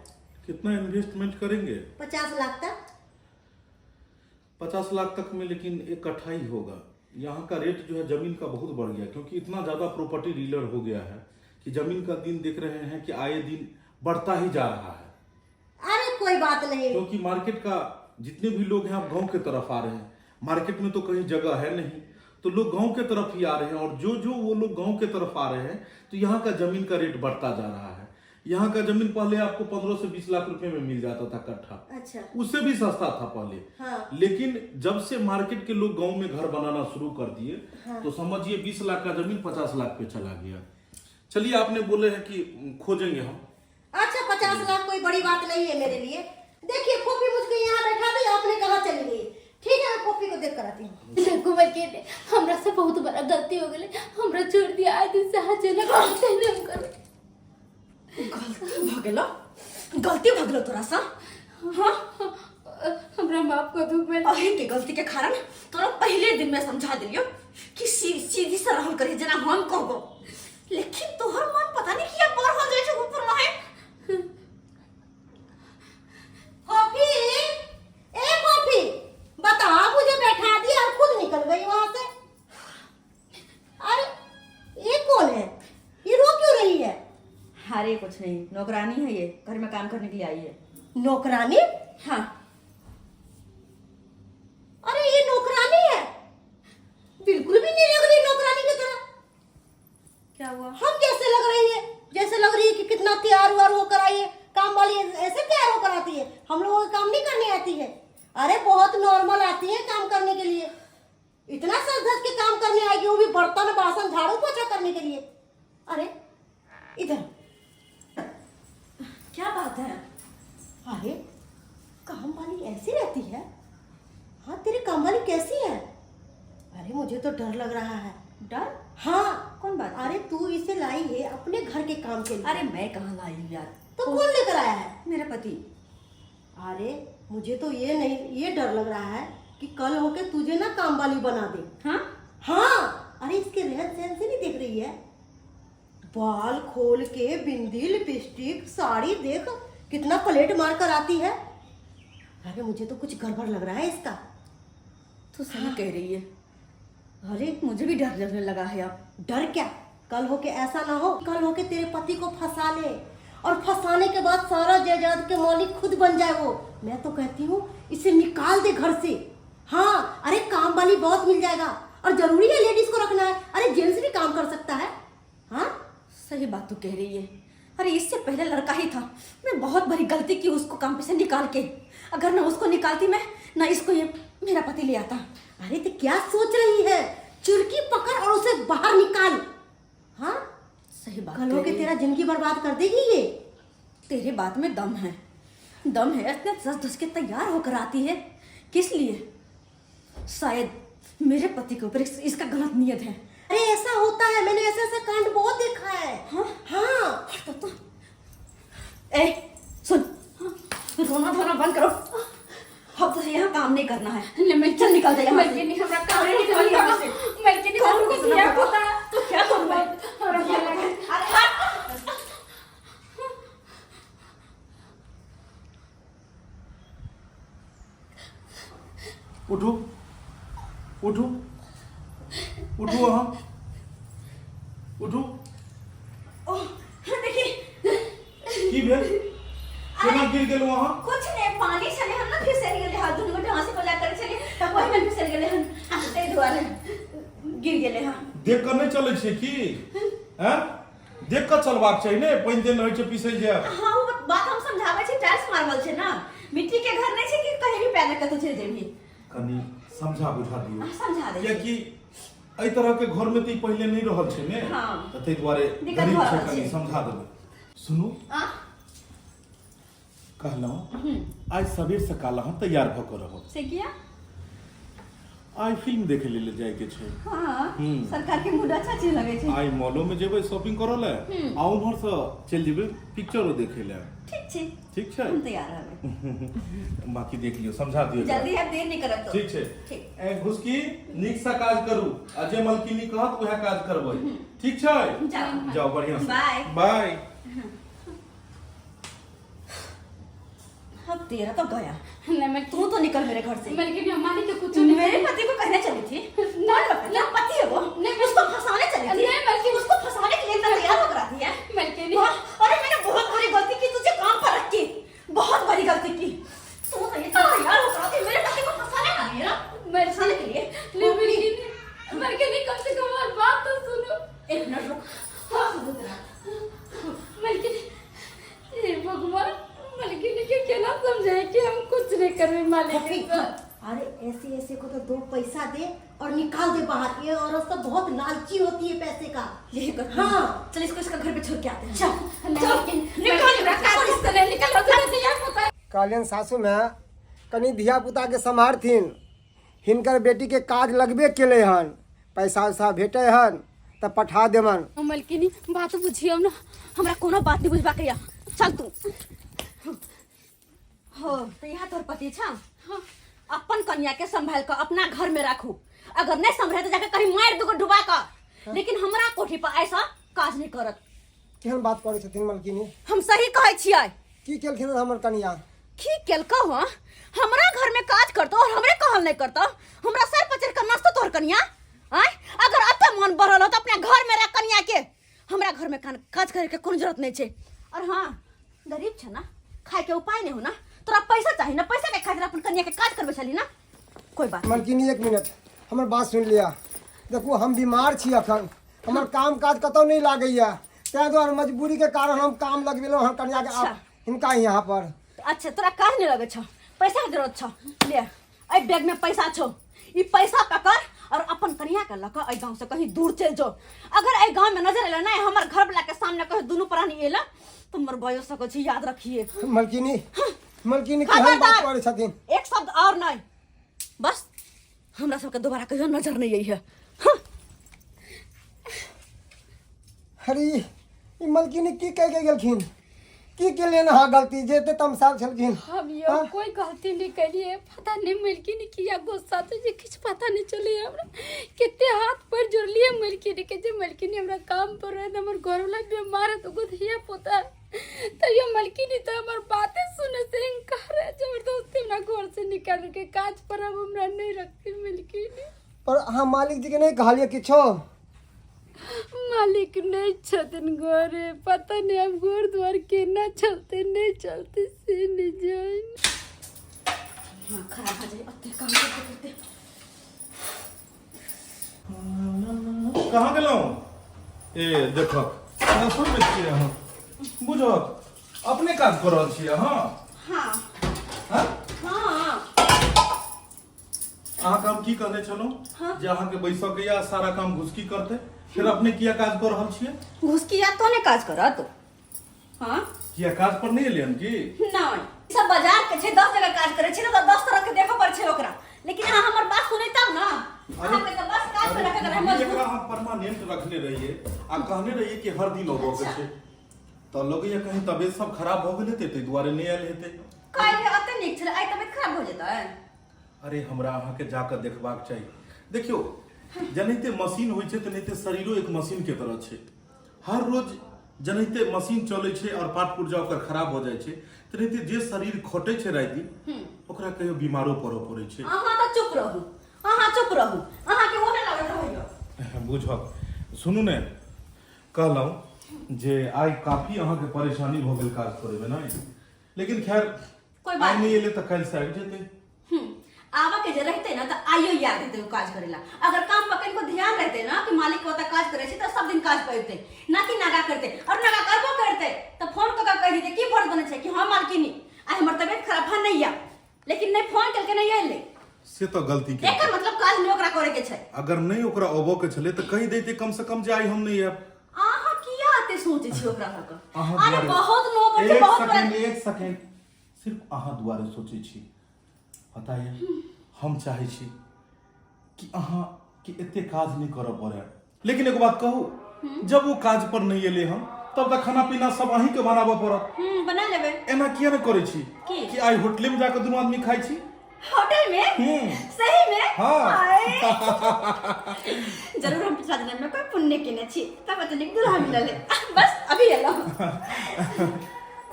कितना इन्वेस्टमेंट करेंगे? 50 लाख तक। 50 लाख तक में, लेकिन एक कट्ठा ही होगा। यहाँ का रेट जो है जमीन का बहुत बढ़ गया, क्योंकि इतना ज्यादा प्रॉपर्टी डीलर हो गया है कि जमीन का दिन देख रहे हैं कि आए दिन बढ़ता ही जा रहा है। अरे कोई बात नहीं। क्योंकि मार्केट का जितने भी लोग हैं अब गांव के तरफ आ रहे हैं। मार्केट में तो कहीं जगह है नहीं, तो लोग गांव के तरफ ही आ रहे हैं। और जो वो लोग गांव के तरफ आ रहे हैं तो यहाँ का जमीन का रेट बढ़ता जा रहा है। यहाँ का जमीन पहले आपको 15 से 20 लाख रुपए में मिल जाता था कट्ठा, अच्छा। उससे भी सस्ता था पहले। हाँ। लेकिन जब से मार्केट के लोग गांव में घर बनाना शुरू कर दिए, हाँ। तो समझिए 20 लाख का जमीन 50 लाख पे चला गया। चलिए, आपने बोले हैं कि खोजेंगे हम। अच्छा 50 लाख कोई बड़ी बात नहीं है मेरे लिए। देखिए फूफी मुझको यहाँ बैठा दी, आपने कहा चली गई। ठीक है, मैं फूफी को देख कर आती हूँ। देखो मलकिनी हमरा से बहुत बड़ा गलती हो गई, हमरा छोड़ दिया। आज दिन से हाथ चला कर गलती भ गेलो, गलती भ गेलो तोरा सा। हां हमरा माफ कर दो। मैं अहिं के गलती के कारण तोरा पहले दिन में समझा दिलियो कि सीधी से रहल करी जना हम कहबो। लेकिन तोहर मन पता नहीं किया पर हो जाय छै ऊपर में है। फूफी, ए फूफी, बताओ, मुझे बैठा दिया और खुद निकल गई वहां से। अरे ये कौन है? ये रो क्यों रही है? अरे कुछ नहीं, नौकरानी है ये, घर में काम करने के लिए आई है। नौकरानी? हाँ। अरे ये नौकरानी है, बिल्कुल भी नहीं लग रही नौकरानी की तरह। क्या हुआ? हम कैसे लग रही है? जैसे लग रही है कि कितना तैयार हुआ वो कराइए। काम वाली ऐसे तैयार होकर आती है, हम लोगों को काम नहीं करने आती है। अरे बहुत नॉर्मल आती है काम करने के लिए। इतना सर धस के काम करने आएगी, वो भी बर्तन बासन झाड़ू पोछा करने के लिए। अरे इधर क्या बात है? अरे काम वाली ऐसी रहती है? हाँ, तेरी काम वाली कैसी है? अरे मुझे तो डर लग रहा है। डर? हाँ। कौन बात? अरे तू इसे लाई लाई है अपने घर के काम के लिए। अरे मैं कहाँ लाई हूँ यार, तो कौन लेकर आया है? मेरा पति। अरे मुझे तो ये डर लग रहा है कि कल होके तुझे ना काम वाली बना दे। हाँ हाँ, अरे इसके रहन सहन से नहीं देख रही है? बाल खोल के बिंदी लिपस्टिक साड़ी देख कितना प्लेट मार कर आती है। अरे मुझे तो कुछ गड़बड़ लग रहा है इसका। तू सही कह रही है। अरे मुझे भी डर लगने लगा है अब। डर क्या, कल होके ऐसा ना हो कल होके तेरे पति को फंसा ले और फंसाने के बाद सारा जायदाद के मालिक खुद बन जाए वो। मैं तो कहती हूँ इसे निकाल दे घर से। हाँ, अरे काम वाली बहुत मिल जाएगा और जरूरी है लेडीज को रखना है? अरे जेंट्स भी काम कर सकता है। हाँ सही बात तू कह रही है। अरे इससे पहले लड़का ही था, मैं बहुत बड़ी गलती की उसको काम पे से निकाल के। अगर ना उसको निकालती मैं, ना इसको ये मेरा पति ले आता। अरे तो क्या सोच रही है, चुरकी पकड़ और उसे बाहर निकाल। हाँ सही बात कल कह होके रही है। तेरा जिंदगी बर्बाद कर देगी ये। तेरी बात में दम है, दम है। इतने सज धज के तैयार होकर आती है किस लिए? शायद मेरे पति के ऊपर इसका गलत नियत है। अरे ऐसा होता है, मैंने ऐसा ऐसा कांड बहुत देखा है। हाँ हाँ तो ए सुन, रोना धोना बंद करो। अब तो यहाँ काम नहीं करना है। मैं चल निकल जा यहाँ से। नहीं हमरा काम अरे नहीं निकल यहाँ करना से। मैं के कौन नहीं को किया सुना पता तो क्या करूँ मैं? हमरा क्या लगा अरे हाँ। उठो उठो उठो, वहाँ उठो। ओह देखिए, की भेल? केना गिर गेल वहाँ? कुछ नहीं, पानी चले हम ना फिसल गेले, हाथ दुनू गोटे हंसी मजाक करे चले तब वही में फिसल गेले हम, ते दुआरे गिर गेले हम। देख कर नहीं चले छे की? हैं? देख कर चलबाक चाहिए ने, पानी देन रहे छे पिसल जाए। हाँ वो बात हम समझावे छी, टाइल्स मार्बल छे ना, मिट्टी के घर नहीं छे कि कहीं भी पैर कतो चल जेबी। कनी समझा बुझा दियो। समझा दे। क्या कि एहि तरह के घर में तो पहले नहीं रहल छे ने। हाँ। त तै दुआरे दिक्कत गरीब भऽ छे, रहल कनी छै। समझा देबै। सुनू, आ कहलहुँ आज सबेर से काल अहाँ तैयार भऽ कऽ रहब। से किया? आइ फिल्म देखे ले जाए के छै। हाँ सरकार के मूड अच्छा चीज लगे छे। आइ मॉलो में जेबै शॉपिंग करऽ ले, आ उम्हर से चल जेबै पिक्चरो देखे ले। ठीक छे, ठीक छै? हम तैयार रहबै। बाकी देख लियो, समझा दियो। जल्दी है, देर नहीं करब तो। ठीक छै। ठीक। ए घुसकी नीक सा काज करू, आ जे मलकिनी कहत वएह काज करबै। ठीक छै? जाओ। जाओ बढ़िया से। बाय। बाय। अब तेरा तो गया, नहीं मैं तू तो निकल मेरे घर से। मैं के हमारी तो कुछ तू नहीं मेरे पति को कहने चली थी। ना, ना पति है वो, नहीं, उसको फंसाने चली थी। नहीं, बल्कि- उसको फंसाने के लिए इतना तैयार होकर आती है। मैं के नहीं वाह, अरे मैंने बहुत बड़ी गलती की तुझे काम पर रख के, बहुत बड़ी गलती की। तू तो इतना तैयार होकर आती है मेरे पति को फंसाने का लिए ना, मैं फंसाने के लिए। मैं के नहीं, कम से कम और बात तो सुनो। एक मिनट रुक। हाँ, सुनो तेरा। मैं के हे भगवान, मैं के नहीं क्या ना समझाए कि हम कुछ नहीं कर रहे मालिक। ठीक है। अरे ऐसे ऐसे को तो 2 पैसा दे और निकाल दे बाहर। ये औरत सब बहुत लालची होती है पैसे का। यही कर। हाँ। चल इसको इसका घर पे छोड़ के आते हैं। चल कहलियन सासू में कनी धिया पुता के सम्हारथिन, हिनकर बेटी के काज लगबे केले हन, पैसा उसा भेटे हन तब पठा देवन। मलकिनी बात बुझियो ना। हमरा कोनो बात नहीं बुझबा के या। चल तू। हो तो यहाँ तोर पति छा। हाँ। अपन कन्या के संभाल कर अपना घर में रखू, अगर नहीं संभले तो जाके कहीं मार दूगो डुबा कर। लेकिन हमरा कोठी पर ऐसा काज नहीं करत। केहन बात करै छथिन मलकिनी? हम सही कहै छियै। की केलखिन हमर कनिया? की केलको हो? हमरा घर में काज करतो और हमरे कहल नहीं करतो। हमरा सर पर चढ़ कर नाचतो तोर कन्या। आय अगर अते मन बढ़ल हो तो अपने घर में रख कन्या के। हमरा घर में काज करे के कोनो जरूरत नहीं छे। और हाँ, गरीब छ ना, खाए के उपाय नहीं हो ना, तोरा पैसा चाहिए ना, पैसा के खातिर अपन कन्या के काज करबे चली ना। कोई बात मलकिनी एक मिनट हमर बात सुन लिया। देखो हम बीमार छी अखन, हमर काम काज कतौ नहीं लागैया, तै दुआरे मजबूरी के कारण हम काम लगबेलौ हम कन्या के। अच्छा। हिनका यहाँ पर अच्छा तोरा काज नहीं लगे छ, पैसा के जरूरत छ, ले ए बैग में पैसा छो, ई पैसा पकड़ और अपन कन्या के लक ए गांव से कहीं दूर चल जाओ। अगर ए गांव में नजर एला ना हमर घर वाला के सामने कहीं दोनों प्राणी एला तो मर बयो सको छी, याद रखिए। मलकिनी मलकिनी केहन बात करै छथिन? एक शब्द और नहीं, बस हमरा सबके दोबारा कहियो नजर नहीं आई है। हाँ। अरे ई मलकिनी की कह के गेलखिन की के लेना हा गलती जेते तमसाल छलखिन हम यो कोई गलती नहीं करिए, पता नहीं मिलकी ने किया गुस्सा से जे कुछ पता नहीं चले हमरा कितने हाथ पर जोड़ लिए मिलकी ने के जे मिलकी ने हमरा काम पर रहे हमर घर वाला बीमार है तो गुधिया पोता तो ये मिलकी ने तो हमर बातें सुने से इनकार है, जबरदस्ती हमरा घर से निकाल के काज पर अब हमरा नहीं रखती मिलकी ने। पर हाँ मालिक जी के नहीं कहलिए किछो मालिक नहीं छतन घरे, पता नहीं हम घर द्वार के ना चलते नहीं चलते से नहीं जाए। हाँ खराब हो जाए अत्ते काम करते करते। कहाँ गेलौ ए देखो ना सुन ले छियै अहाँ बुझो अपने काज कर रहल छियै अहाँ हाँ हाँ हाँ अहाँ काम की कहने छलौ हाँ। जे अहाँ के बैसक या सारा काम घुसकी करते फिर अपने किया काज कर रहल छियै घुस किया तो ने काज करत। हाँ किया काज पर नहीं एलियन की नहीं सब बाजार के छे 10 जगह काज करे छे ना तो 10 तरह के देखो पर छे ओकरा, लेकिन अहाँ हमर बात सुनै तब ना अहाँ के तो बस काज पे रखे रहे अरे मजबूर। एकरा हम परमानेंट रखने रहिए आ कहने रहिए कि हर दिन लोगों के छे तो लोग ये कहीं तबीयत सब खराब हो गेल हेते दुआरे नहीं आयल हेते काहे अते निक छले आई तबियत खराब हो जेतै। अरे हमरा अहाँ के जाकर देखबाक चाहिए। देखियो जनिते मशीन होइ छै तनिते शरीरो एक मशीन के तरह छै, हर रोज जनिते मशीन चलै छै और पार्ट पुर्जा ओकर खराब हो जाइ छै तनिते जे शरीर खटै छै राति दिन ओकरा कहियो बीमारो पड़ै छै। अहाँ तो चुप रहू, अहाँ चुप रहू, अहाँ के ओने लागल रहइयो। बुझब सुनू ने कहलौं जे आइ काफी अहाँ के परेशानी भ गेल काज करे में नहीं, लेकिन खैर कोई बात आइ नहीं एले त काल्हि से आबि जेतै। आवा के जे रहते ना तो आइयो याद रहते वो काज करेला। अगर काम पकड़ को ध्यान रहते ना कि मालिक को काज करे छे तो सब दिन काज करते ना कि नागा करते और नागा करबो करते तो फोन क के कह देते की फोन बने छे कि हां मालकिनी आई हमर तबियत खराब है नहीं आ, लेकिन नहीं फोन करके नहीं आइले से तो गलती के एकर मतलब काज नहीं ओकरा करे के छे। अगर नहीं ओकरा अबो के छले त कहि देते कम से कम जे आई हम नहीं आब। आहा किया आते सोचे छी ओकरा का अहाँ अरे दुआरे- बहुत लोग छै बहुत एक सेकंड सिर्फ अहाँ दुआरे सोचे छी पता है हम चाहे छी कि अहाँ के एते काज नहीं करऽ पड़े, लेकिन एक बात कहू जब वो काज पर नहीं एले हम तब तक खाना पीना सब अहीं के बनाबऽ पड़त। बना लेबे। एना किया न करे छी की? कि आई होटल में जाकर दुनू आदमी खाई छी होटल में सही में हाँ। जरूर हम पिछला जन्म में कोई पुण्य केने छी तब तो निक दुल्हा मिलले बस अभी एलो।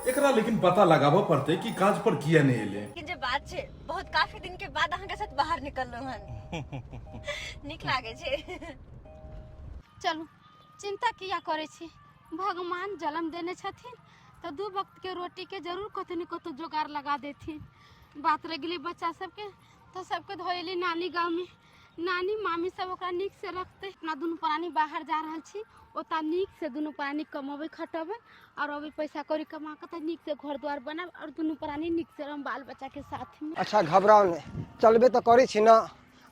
एकरा लेकिन पता लगाबऽ पड़ते कि काज पर किया नहीं एले। कि जे बात छे बहुत काफी दिन के बाद अहाँ के साथ बाहर निकललो हन निक लागे छे। चलू चिंता किया करे छी, भगवान जन्म देने छथिन तो 2 वक्त के रोटी के जरूर कतौ न कतौ जोगाड़ लगा देथिन। बात रह गेली बच्चा सबके तो सबके धोएली नानी गांव में, नानी मामी सब ओकरा नीक से रखते। अपना दुनू प्राणी बाहर जा रहल छी ओता नीक से दुनू प्राणी कमावे खटबे और अभी पैसा कौड़ी कमा के नीक से घर द्वार बनाब और दुनू प्राणी नीक से रह बाल बच्चा के साथ में। अच्छा घबराओ नहीं चलबे तो करे छी ना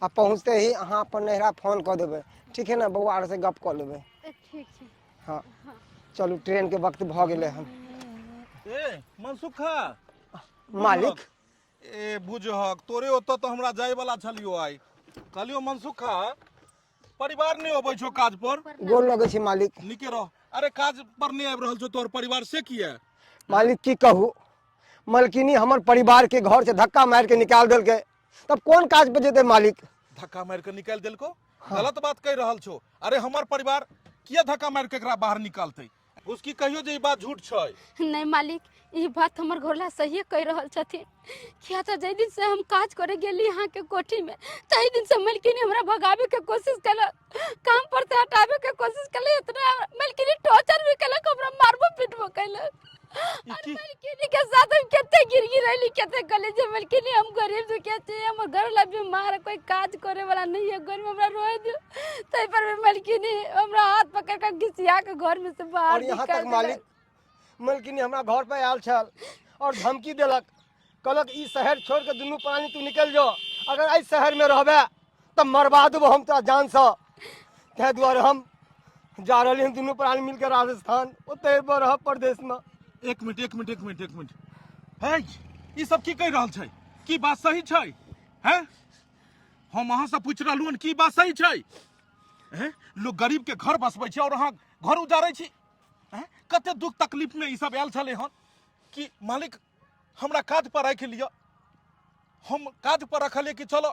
आ पहुँचते ही अहाँ अपन नहरा फोन कर देबै ठीक है ना बउआ आर से गप कर लेबै। ठीक छै हाँ चलू ट्रेन के वक्त भ गेले हन। ए मनसुखा मालिक ए बुझहक तोरे ओत तो हमरा जाय वाला छलियो आइ कहलियो मनसुखा परिवार नहीं अबै छौ काज पर गोर लगे छी मालिक। निके रह। अरे काज पर नहीं आबि रहल छौ तोहर परिवार से किया मालिक की कहू मलकिनी हमर परिवार के घर से धक्का मार के निकाल देलकै तब कौन काज पे जेते मालिक। धक्का मार के निकाल देलको गलत बात कह रहल छौ। अरे हमर परिवार किया धक्का मार के एकरा बाहर निकालते उसकी कहियो जे ई बात झूठ छै। नहीं मालिक ये बात हमर घरला सही कह रहल छथिन। क्या तो जै दिन से हम काज करे गेली यहाँ के कोठी में तही दिन से मलकिनी हमरा भगावे के कोशिश कलक, काम पर से हटावे के कोशिश कले, इतना मलकिनी टॉर्चर भी कलक, हमरा मारबो पीटबो कलक। और मलकिनी के साथ हम केते गिर रहली केते कले जे मलकिनी हम गरीब दुखिया छे हमर घर ला बीमार कोई काज करे वाला नहीं है घर में हमरा रोए दे तई पर मलकिनी हमरा हाथ पकड़ के घिसिया के घर में से बाहर और यहाँ तक मालिक मलकिनी हमरा घर पे आयल छल और धमकी देलक कहलक ई शहर छोड़ के दुनू प्राणी तू निकल जाओ अगर एहि शहर में रहबे तब मरवा देबो हम तोरा जान से। तै दुआरे हम जा रहली हम दुनू प्राणी मिलकर राजस्थान ओते रह प्रदेश में। एक मिनट है ई सब की कह रहल छै की बात सही छै हैं हम अहाँ से पूछ रहलू की बात सही छै हैं लोग गरीब के घर बसबै छै और अहाँ घर उजारै छी हैं? कते दुख तकलीफ में ई सब आयल छलै हन कि मालिक हमरा काज पर राखि लिअ। हम काज पर रखलिए कि चलो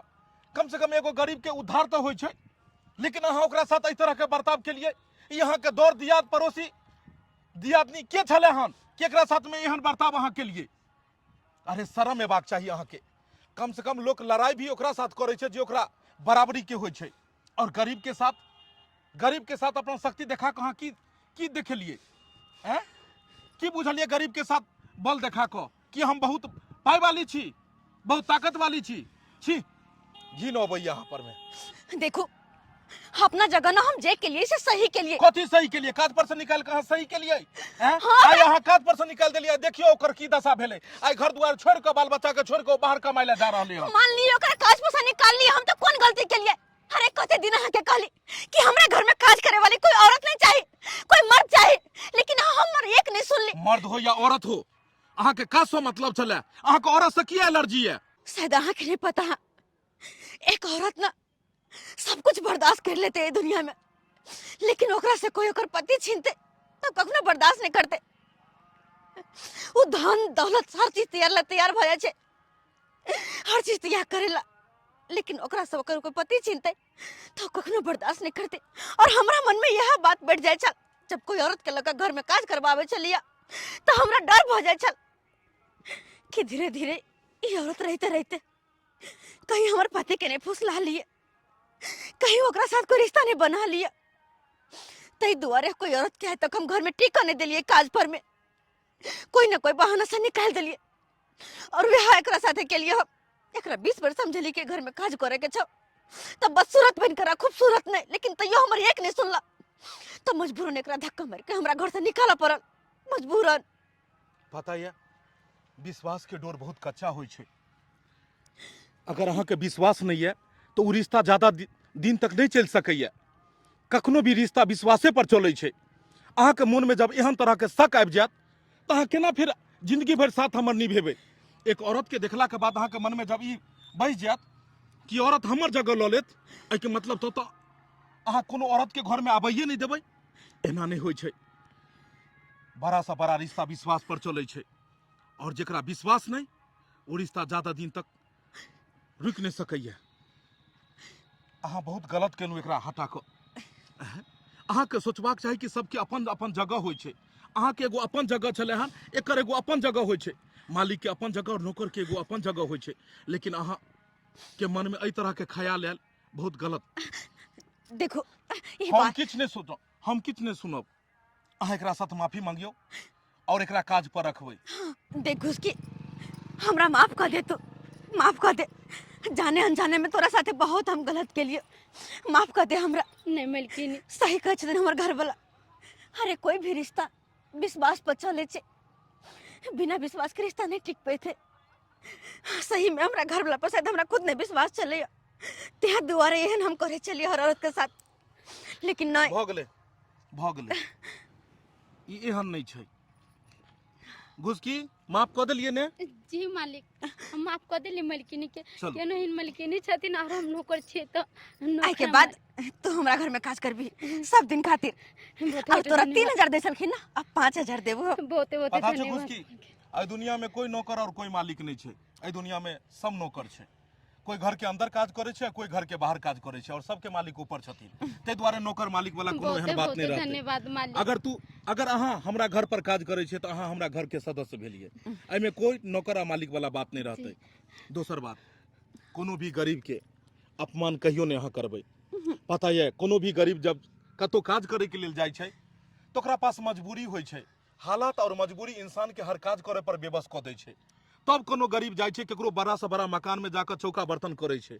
कम से कम एगो गरीब के उद्धार तो होइ छै, लेकिन अहाँ ओकरा साथ एहि तरह के बर्ताव केलिए। ई अहाँ के दौर दियाद पड़ोसी दियादनी के छले हन, केकरा साथ में एहन बर्ताव अहाँ केलिए? अरे शर्म हेबाक चाहिए अहाँ के। कम से कम लोग लड़ाई भी ओकरा साथ करे छै जे ओकरा बराबरी के होइ छै, और गरीब के साथ अपना शक्ति देखा कहाँ की देखेलिए हैं? की बुझलिए गरीब के साथ बल देखा को कि हम बहुत पाई वाली छी, बहुत ताकत वाली छी? घी न अबै यहाँ पर में। देखो अपना जगह ना हम जे के लिए से सही के लिए। कथी सही के लिए? काज पर से निकाल के अहाँ सही के लिए हैं? हाँ, आइ अहाँ काज पर से निकाल देलिए, देखियो ओकर की दशा भेलै। आइ घर दुआर छोड़ के बाल बच्चा के छोड़ के बाहर कमाई ला जा रहले हन। मान लियो ओकरा काज पर से निकाल लिया, हम तो कौन गलती के लिए? अरे कते दिन अहाँ के कहली कि हमरा घर में काज करे वाली कोई औरत नहीं चाहिए, कोई मर्द चाहिए, लेकिन हमर एक नहीं सुन ली। मर्द हो या औरत हो, अहाँ के का सो मतलब छले? अहाँ के औरत से की एलर्जी है? शायद अहाँ के नहीं पता है, एक औरत ना सब कुछ बर्दाश्त कर लेते हैं दुनिया में, लेकिन ओकरा से कोई ओकर पति छीनते तो कखनो बर्दाश्त नहीं करते। वो धन दौलत हर चीज तैयार भ जाए छे, हर चीज तैयार करेला, लेकिन ओकरा से ओकर कोई पति छीनते तो कखनो बर्दाश्त नहीं करते। और हमरा मन में यह बात बैठ जाए छल, जब कोई औरत के लड़का घर में काज करवावे चलिया तो हमरा डर भ जाए छल कि धीरे धीरे ये औरत रहते रहते कहीं हमारे पति के नहीं फुसला लिए, कहीं ओकरा साथ कोई रिश्ता नहीं बना लिया। तई दुआरे कोई औरत के है तक हम घर में टिका नहीं दिलिए, काज पर में कोई ना कोई बहाना से निकाल दिलिए। और वे एकरा साथे के लिए हम एकरा 20 बार समझली के घर में काज करे के छो, तब बदसूरत बन कर खूबसूरत नहीं, लेकिन तैयो हमर एक नहीं सुनला, तो मजबूरन एकरा धक्का मार के हमरा घर से निकाला पड़ल, मजबूरन। पता है विश्वास के डोर बहुत कच्चा होइ छै। अगर अहाँ के विश्वास नहीं है तो वो रिश्ता ज्यादा दिन तक नहीं चल सकैया। कखनो भी रिश्ता विश्वासे पर चलै छै। अहाँ के मन में जब एहन तरह के शक आबि जायत तो अहाँ केना फिर जिंदगी भर साथ हमर निभेबै? एक औरत के देखला के बाद अहाँ के मन में जब ई बस जायत कि औरत हमर जगह ल लेत, एहि के मतलब तो अहाँ कोनो औरत के घर में आबैये नहीं देबै। एना नहीं होइ छै। बड़ा सा बड़ा रिश्ता विश्वास पर चलै छै, और जेकरा विश्वास नहीं वो रिश्ता ज्यादा दिन तक रुक नहीं सकैया। अहाँ बहुत गलत केलू एकरा हटा के। अहाँ के सोचबाक चाही कि सबके अपन अपन जगह होइ छै। अहाँ के एगो अपन जगह छले हन, एकर एगो अपन जगह होइ छै। मालिक के अपन जगह और नौकर के एगो अपन जगह होइ छै, लेकिन अहाँ के मन में एहि तरह के ख्याल आयल, बहुत गलत। देखो ये हम बात किछ नहीं सुनब। अहाँ एकरा साथ माफी मांगियो और एकरा काज पर रखबै। देख उसकी हमरा माफ कर दे, तो माफ कर दे। जाने अनजाने में तोरा साथे बहुत हम गलत के लिए, माफ कर दे हमरा। नहीं मलकिनी, सही कह छथिन हमर घर वाला। अरे कोई भी रिश्ता विश्वास पर चले छे, बिना विश्वास के रिश्ता नहीं टिक पे थे। सही में हमरा घर वाला पर शायद हमरा खुद नहीं विश्वास चले, तेहा दुआरे एहन हम करे चलिए हर औरत के साथ, लेकिन नहीं। भ गेलै ई एहन नहीं छै। घुसकी माफ कर दिलिए ने? जी मालिक, हम माफ कर दिली मलकिनी के। चलो। केनो हिन मलकिनी छथिन और हम नौकर छे तो आई के बाद तू हमरा घर में काज करबी सब दिन खातिर। अब तोरा 3000 दे छलखिन ना, अब 5000 देबो। बहुत बहुत पता छै धन्यवाद। घुसकी, एहि दुनिया में कोई नौकर और कोई मालिक नहीं छै। एहि दुनिया में सब नौकर छै। कोई घर के अंदर काज करे छै, कोई घर के बाहर काज करे छै, और सबके मालिक ऊपर छथिन। ते द्वारे नौकर मालिक वाला कोनो एहन बात नहीं रहते। धन्यवाद मालिक। अगर अहाँ हमरा घर पर काज करे छै तो अहाँ हमरा घर के सदस्य भेलिए। एहि में कोई नौकर आ मालिक वाला बात नहीं रहते। दोसर बात, कोनो भी गरीब के अपमान कहियो नहीं अहाँ करबै। पता है कोनो भी गरीब जब कतौ काज करे के लेल जाइ छै तो ओकरा पास मजबूरी होइ छै। हालात और मजबूरी इंसान के हर काज करे पर बेबस कऽ दै छै। तब कोनो गरीब जाइ छै केकरो बड़ा से बड़ा मकान में जाकर चौका बर्तन करे छै।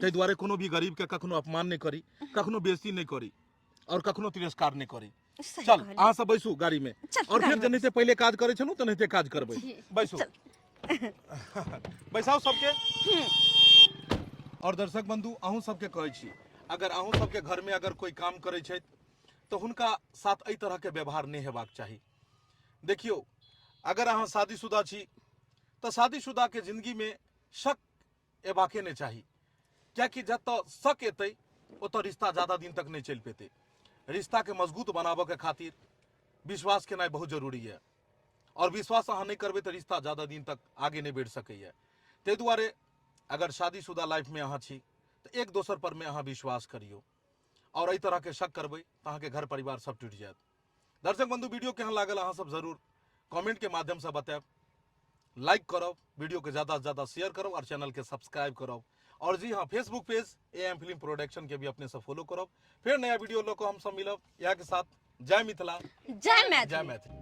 ताहि दुआरे कोनो भी गरीब के कखनो अपमान नहीं करी, कखनो बेइज्जती नहीं करी, और कखनो तिरस्कार नहीं करी। सही चल कहली। अहाँ सब बैसू गाड़ी में, चल, और फिर गाड़ी में जनिते पहले काज करे छलू तनिते काज करबै। बैसू बैसाओ सबके। और दर्शक बंधु अहूँ सबके कहै छी, अगर अहूँ सबके घर में अगर कोई काम करे छै तो हुनका साथ एहि तरह के व्यवहार नहीं हेबाक चाही। देखियो अगर अहाँ शादीशुदा छी तो शादीशुदा के जिंदगी में शक एबाके नहीं चाही, क्या कि जब तक शक एतै ओतऽ रिश्ता ज्यादा दिन तक नहीं चल पेते। रिश्ता के मजबूत बनाबे के खातिर विश्वास केनाइ बहुत जरूरी है। और विश्वास अहाँ नहीं करबै तो रिश्ता ज़्यादा दिन तक आगे नहीं बढ़ सकैए। ताहि दुआरे अगर शादीशुदा लाइफ में अहाँ छी तो एक दोसर पर में अहाँ विश्वास करियो, और एहि तरह के शक करबै तो अहाँ के घर परिवार सब टूट जायत। दर्शक बंधु, वीडियो केहन लागल अहाँ सब जरूर कमेंट के माध्यम से बतायब। लाइक करब, वीडियो के ज़्यादा से ज़्यादा शेयर करब और चैनल के सब्सक्राइब करब। और जी हाँ, Facebook page AM film production के भी अपने से फॉलो करब। फिर नया वीडियो लोग हम सब मिलब यहाँ के साथ। जय मिथिला, जय मैथिली। जय मैथिली।